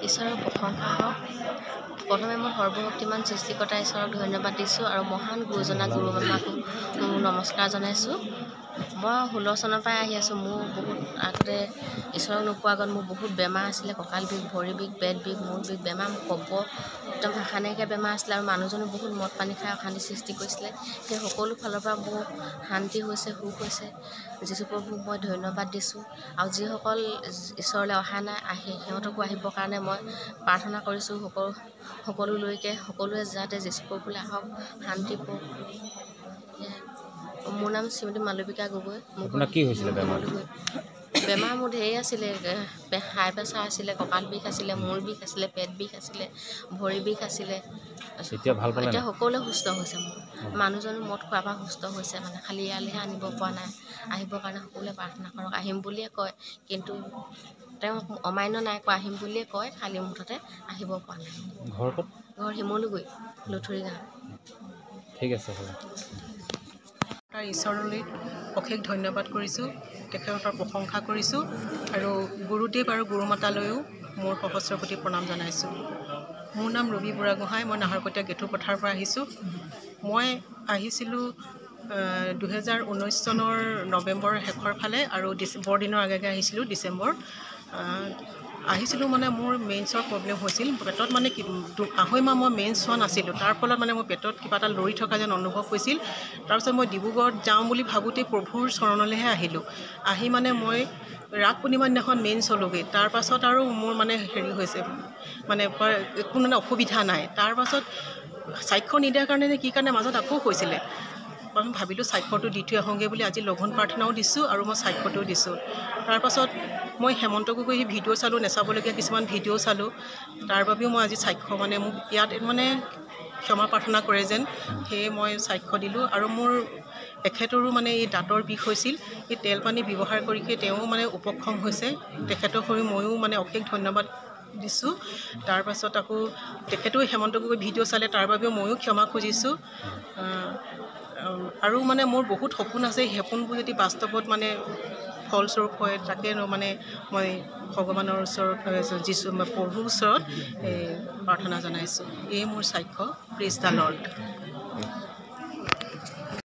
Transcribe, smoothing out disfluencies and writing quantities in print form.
ঈশ্বৰৰ প্ৰশংসা হওক। প্ৰথমে মই সৰ্বশক্তিমান সৃষ্টিকৰ্তা ঈশ্বৰক ধন্যবাদ দিছোঁ আৰু মহান গুৰুজনা গুৰু মামাকো নমস্কাৰ জনাইছোঁ। মই 16 চনৰ পৰাই আহি আছোঁ। মোৰ বহুত আগতে ঈশ্বৰক নোপোৱাৰ আগত মোৰ বহুত বেমাৰ আছিলে, কঁকাল বিষ, ভৰি বিষ, পেট বিষ, মূৰ বিষ, বেমাৰ মোক ক'ব একদম ভাষা নাইকিয়া বেমাৰ আছিলে আৰু মানুহজনো বহুত মদ পানী খাই অশান্তি সৃষ্টি কৰিছিলে। সেই সকলো ফালৰ পৰা মোৰ শান্তি হৈছে, সুখ হৈছে। যীশুপ্ৰভুক মই ধন্যবাদ দিছোঁ আৰু যিসকল ঈশ্বৰলৈ অহা নাই আহি সিহঁতকো আহিবৰ কাৰণে মই প্ৰাৰ্থনা কৰিছোঁ। সকলোলৈকে সকলোৱে যাতে যীশুপ্ৰভুলৈ আহক, শান্তি পাওক। মোৰ নাম শ্ৰীমতী মালবিকা গগৈ। আপোনাৰ কি হৈছিলে বেমাৰ? বেমাৰ মোৰ ঢেৰ আছিলে। হাই প্ৰেছাৰ আছিলে, কঁকাল বিষ আছিলে, মূৰ বিষ আছিলে, পেট বিষ আছিলে, ভৰি বিষ আছিলে। এতিয়া সকলোৱে সুস্থ হৈছে। মোৰ মানুহজনো মদ খোৱাৰ পৰা সুস্থ হৈছে। মানে খালি ইয়ালৈহে আনিব পৰা নাই। আহিবৰ কাৰণে সকলোৱে প্ৰাৰ্থনা কৰক। আহিম বুলিয়ে কয়, কিন্তু তেওঁ অমান্য নাই কৰা। আহিম বুলিয়ে কয়, খালি মুঠতে আহিব পৰা নাই। ঘৰ ক'ত? ঘৰ শিমলুগুৰি, লুথুৰি গাঁও। ঠিক আছে হ'ব। তাৰ ঈশ্বৰলৈ অশেষ ধন্যবাদ কৰিছোঁ, তেখেতৰ প্ৰশংসা কৰিছোঁ আৰু গুৰুদেৱ আৰু গুৰুমাতালৈও মোৰ সহস্ৰ কোটি প্ৰণাম জনাইছোঁ। মোৰ নাম ৰবি বুঢ়াগোহাঁই। মই নাহৰকটীয়া গেথুপথাৰৰ পৰা আহিছোঁ। মই আহিছিলোঁ 2019 চনৰ নৱেম্বৰ শেষৰ ফালে আৰু বৰদিনৰ আগে আহিছিলোঁ ডিচেম্বৰ। আহিছিলোঁ মানে মোৰ মেইনছৰ প্ৰব্লেম হৈছিল। পেটত মানে আঢ়ৈ মাহ মই মেইনছ হোৱা নাছিলোঁ। তাৰ ফলত মানে মোৰ পেটত কিবা এটা লৰি থকা যেন অনুভৱ হৈছিল। তাৰপিছত মই ডিব্ৰুগড়ত যাওঁ বুলি ভাবোঁতেই প্ৰভুৰ চৰণলৈহে আহিলোঁ। আহি মানে মই ৰাস পূৰ্ণিমাৰ দিনাখন মেইনছ হ'লোগৈ। তাৰপাছত আৰু মোৰ মানে হেৰি হৈছে, মানে একো মানে অসুবিধা নাই। তাৰপাছত স্বাক্ষৰ নিদিয়াৰ কাৰণে নে কি কাৰণে মাজত আকৌ হৈছিলে। মই ভাবিলোঁ স্বাক্ষৰটো দি থৈ আহোঁগৈ বুলি আজি লঘোণ প্ৰাৰ্থনাও দিছোঁ আৰু মই স্বাক্ষৰটোও দিছোঁ। তাৰপাছত মই হেমন্ত গগৈ ভিডিঅ' চালোঁ, নেচাবলগীয়া কিছুমান ভিডিঅ' চালোঁ। তাৰ বাবেও মই আজি স্বাক্ষৰ মানে মোক ইয়াত মানে ক্ষমা প্ৰাৰ্থনা কৰে যেন, সেয়ে মই স্বাক্ষৰ দিলোঁ। আৰু মোৰ এখেতৰো মানে এই দাঁতৰ বিষ হৈছিল। এই তেল পানী ব্যৱহাৰ কৰিকে তেওঁ মানে উপশম হৈছে। তেখেতৰ হৈ ময়ো মানে অশেষ ধন্যবাদ দিছোঁ। তাৰপাছত আকৌ তেখেতেও হেমন্ত গগৈ ভিডিঅ' চালে, তাৰ বাবেও ময়ো ক্ষমা খুজিছোঁ। আৰু মানে মোৰ বহুত সপোন আছে। সেই সপোনবোৰ যদি বাস্তৱত মানে ফলস্বৰূপ হয়, তাকে মানে মই ভগৱানৰ ওচৰত, প্ৰভুৰ ওচৰত প্ৰাৰ্থনা জনাইছোঁ। এয়ে মোৰ স্বাক্ষৰ। Praise the lord.